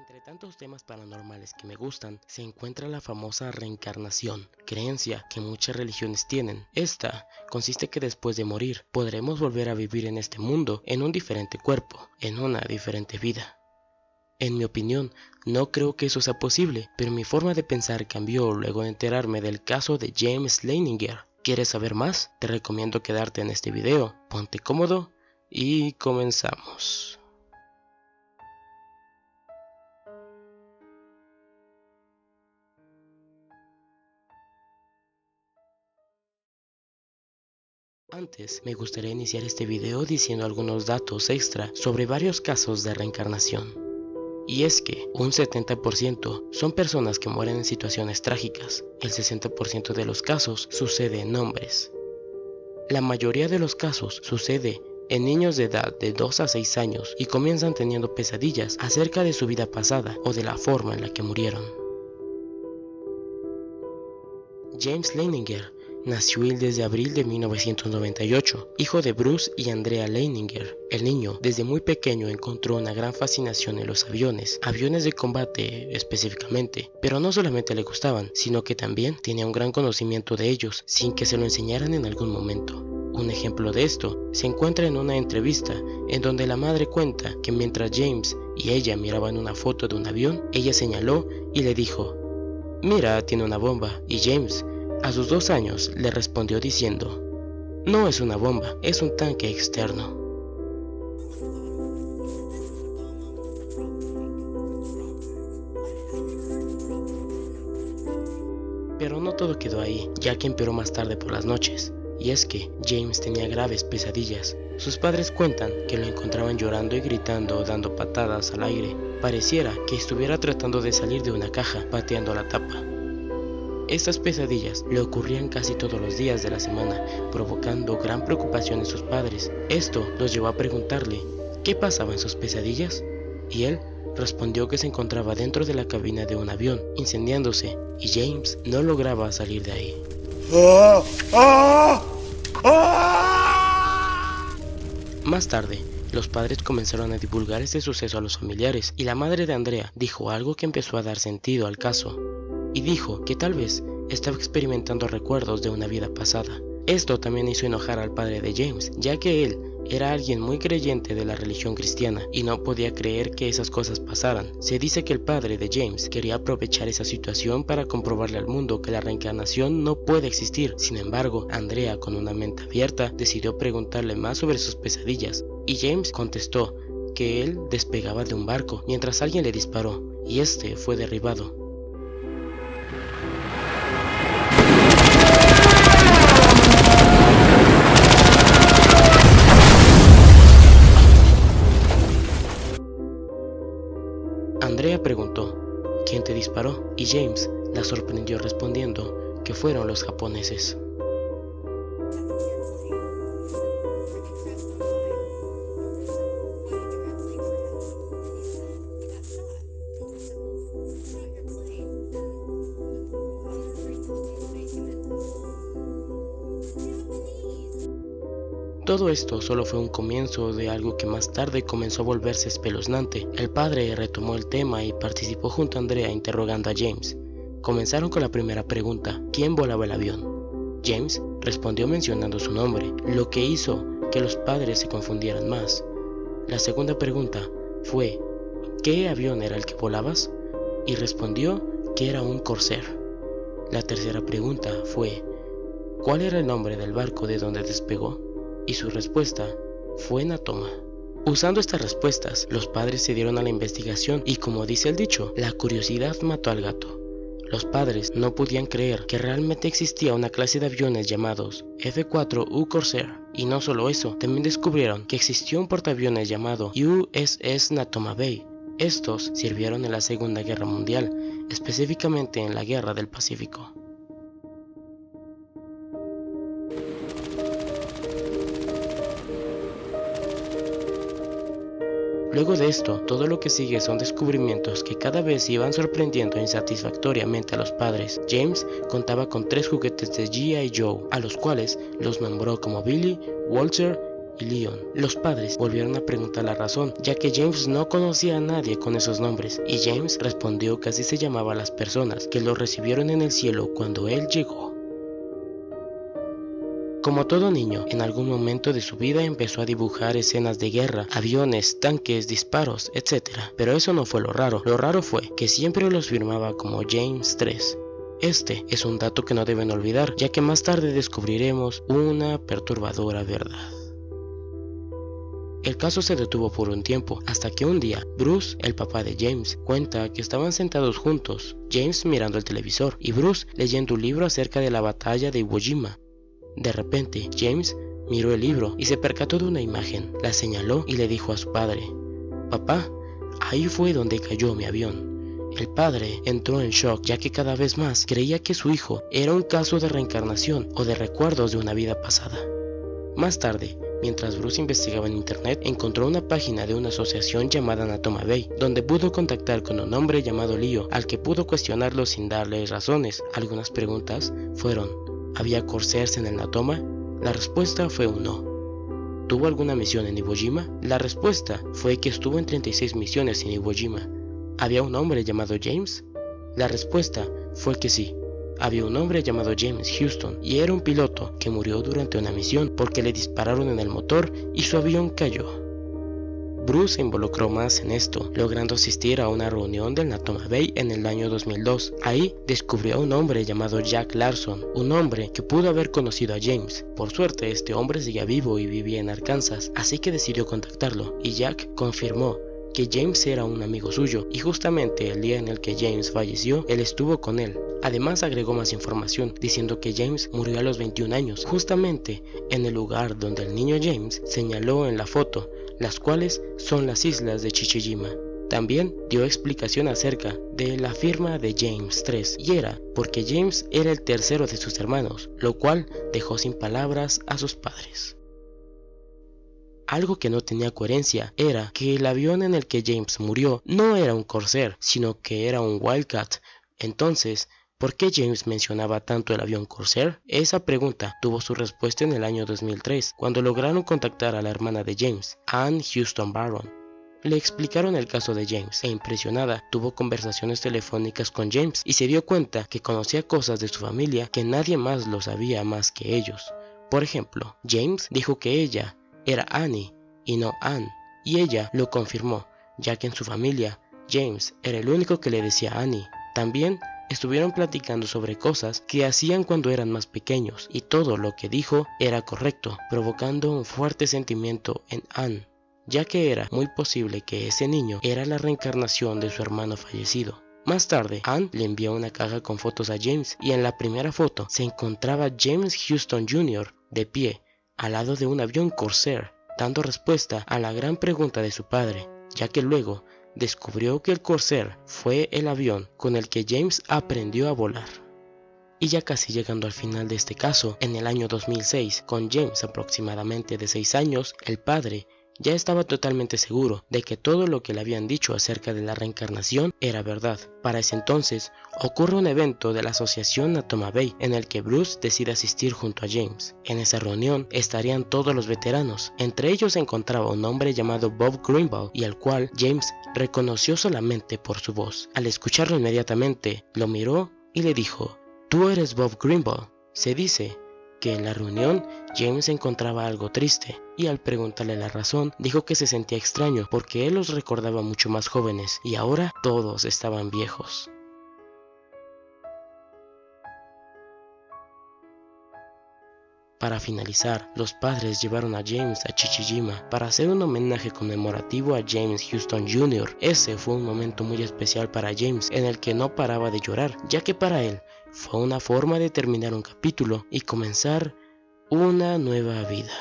Entre tantos temas paranormales que me gustan, se encuentra la famosa reencarnación, creencia que muchas religiones tienen. Esta consiste que después de morir, podremos volver a vivir en este mundo en un diferente cuerpo, en una diferente vida. En mi opinión, no creo que eso sea posible, pero mi forma de pensar cambió luego de enterarme del caso de James Leininger. ¿Quieres saber más? Te recomiendo quedarte en este video, ponte cómodo y comenzamos. Antes, me gustaría iniciar este video diciendo algunos datos extra sobre varios casos de reencarnación. Y es que un 70% son personas que mueren en situaciones trágicas. El 60% de los casos sucede en hombres. La mayoría de los casos sucede en niños de edad de 2 a 6 años y comienzan teniendo pesadillas acerca de su vida pasada o de la forma en la que murieron. James Leininger nació el 10 de abril de 1998, hijo de Bruce y Andrea Leininger. El niño, desde muy pequeño, encontró una gran fascinación en los aviones de combate específicamente, pero no solamente le gustaban, sino que también tenía un gran conocimiento de ellos, sin que se lo enseñaran en algún momento. Un ejemplo de esto se encuentra en una entrevista, en donde la madre cuenta que mientras James y ella miraban una foto de un avión, ella señaló y le dijo: "Mira, tiene una bomba", y James, a sus 2 años, le respondió diciendo: "No es una bomba, es un tanque externo". Pero no todo quedó ahí, ya que empeoró más tarde por las noches. Y es que James tenía graves pesadillas. Sus padres cuentan que lo encontraban llorando y gritando o dando patadas al aire. Pareciera que estuviera tratando de salir de una caja, pateando la tapa. Estas pesadillas le ocurrían casi todos los días de la semana, provocando gran preocupación en sus padres. Esto los llevó a preguntarle qué pasaba en sus pesadillas, y él respondió que se encontraba dentro de la cabina de un avión, incendiándose, y James no lograba salir de ahí. Más tarde, los padres comenzaron a divulgar este suceso a los familiares, y la madre de Andrea dijo algo que empezó a dar sentido al caso, y dijo que tal vez estaba experimentando recuerdos de una vida pasada. Esto también hizo enojar al padre de James, ya que él era alguien muy creyente de la religión cristiana y no podía creer que esas cosas pasaran. Se dice que el padre de James quería aprovechar esa situación para comprobarle al mundo que la reencarnación no puede existir. Sin embargo, Andrea, con una mente abierta, decidió preguntarle más sobre sus pesadillas, y James contestó que él despegaba de un barco mientras alguien le disparó, y este fue derribado. Andrea preguntó: "¿Quién te disparó?", y James la sorprendió respondiendo que fueron los japoneses. Todo esto solo fue un comienzo de algo que más tarde comenzó a volverse espeluznante. El padre retomó el tema y participó junto a Andrea interrogando a James. Comenzaron con la primera pregunta: ¿quién volaba el avión? James respondió mencionando su nombre, lo que hizo que los padres se confundieran más. La segunda pregunta fue: ¿qué avión era el que volabas? Y respondió que era un Corsair. La tercera pregunta fue: ¿cuál era el nombre del barco de donde despegó? Y su respuesta fue Natoma. Usando estas respuestas, los padres se dieron a la investigación y, como dice el dicho, la curiosidad mató al gato. Los padres no podían creer que realmente existía una clase de aviones llamados F-4U Corsair. Y no solo eso, también descubrieron que existió un portaaviones llamado USS Natoma Bay. Estos sirvieron en la Segunda Guerra Mundial, específicamente en la Guerra del Pacífico. Luego de esto, todo lo que sigue son descubrimientos que cada vez iban sorprendiendo insatisfactoriamente a los padres. James contaba con 3 juguetes de G.I. Joe, a los cuales los nombró como Billy, Walter y Leon. Los padres volvieron a preguntar la razón, ya que James no conocía a nadie con esos nombres, y James respondió que así se llamaban las personas que lo recibieron en el cielo cuando él llegó. Como todo niño, en algún momento de su vida empezó a dibujar escenas de guerra, aviones, tanques, disparos, etc. Pero eso no fue lo raro fue que siempre los firmaba como James 3. Este es un dato que no deben olvidar, ya que más tarde descubriremos una perturbadora verdad. El caso se detuvo por un tiempo, hasta que un día, Bruce, el papá de James, cuenta que estaban sentados juntos, James mirando el televisor y Bruce leyendo un libro acerca de la batalla de Iwo Jima. De repente, James miró el libro y se percató de una imagen, la señaló y le dijo a su padre: «Papá, ahí fue donde cayó mi avión». El padre entró en shock, ya que cada vez más creía que su hijo era un caso de reencarnación o de recuerdos de una vida pasada. Más tarde, mientras Bruce investigaba en internet, encontró una página de una asociación llamada Natoma Bay, donde pudo contactar con un hombre llamado Leo, al que pudo cuestionarlo sin darle razones. Algunas preguntas fueron: ¿había Corsairs en el Natoma? La respuesta fue un no. ¿Tuvo alguna misión en Iwo Jima? La respuesta fue que estuvo en 36 misiones en Iwo Jima. ¿Había un hombre llamado James? La respuesta fue que sí. Había un hombre llamado James Houston y era un piloto que murió durante una misión porque le dispararon en el motor y su avión cayó. Bruce se involucró más en esto, logrando asistir a una reunión del Natoma Bay en el año 2002. Ahí descubrió a un hombre llamado Jack Larson, un hombre que pudo haber conocido a James. Por suerte, este hombre seguía vivo y vivía en Arkansas, así que decidió contactarlo, y Jack confirmó que James era un amigo suyo, y justamente el día en el que James falleció, él estuvo con él. Además agregó más información, diciendo que James murió a los 21 años, justamente en el lugar donde el niño James señaló en la foto, las cuales son las islas de Chichijima. También dio explicación acerca de la firma de James 3, y era porque James era el tercero de sus hermanos, lo cual dejó sin palabras a sus padres. Algo que no tenía coherencia era que el avión en el que James murió no era un Corsair, sino que era un Wildcat. Entonces, ¿por qué James mencionaba tanto el avión Corsair? Esa pregunta tuvo su respuesta en el año 2003, cuando lograron contactar a la hermana de James, Ann Houston Barron. Le explicaron el caso de James, e impresionada, tuvo conversaciones telefónicas con James y se dio cuenta que conocía cosas de su familia que nadie más lo sabía más que ellos. Por ejemplo, James dijo que ella era Annie y no Ann, y ella lo confirmó, ya que en su familia, James era el único que le decía Annie. También estuvieron platicando sobre cosas que hacían cuando eran más pequeños, y todo lo que dijo era correcto, provocando un fuerte sentimiento en Ann, ya que era muy posible que ese niño era la reencarnación de su hermano fallecido. Más tarde, Ann le envió una caja con fotos a James, y en la primera foto se encontraba James Houston Jr. de pie, al lado de un avión Corsair, dando respuesta a la gran pregunta de su padre, ya que luego descubrió que el Corsair fue el avión con el que James aprendió a volar. Y ya casi llegando al final de este caso, en el año 2006, con James aproximadamente de 6 años, el padre ya estaba totalmente seguro de que todo lo que le habían dicho acerca de la reencarnación era verdad. Para ese entonces, ocurre un evento de la asociación Natoma Bay en el que Bruce decide asistir junto a James. En esa reunión estarían todos los veteranos. Entre ellos se encontraba un hombre llamado Bob Greenball, y al cual James reconoció solamente por su voz. Al escucharlo inmediatamente, lo miró y le dijo: «Tú eres Bob Greenball». Se dice que en la reunión James encontraba algo triste, y al preguntarle la razón, dijo que se sentía extraño porque él los recordaba mucho más jóvenes y ahora todos estaban viejos. Para finalizar, los padres llevaron a James a Chichijima para hacer un homenaje conmemorativo a James Houston Jr. Ese fue un momento muy especial para James, en el que no paraba de llorar, ya que para él fue una forma de terminar un capítulo y comenzar una nueva vida.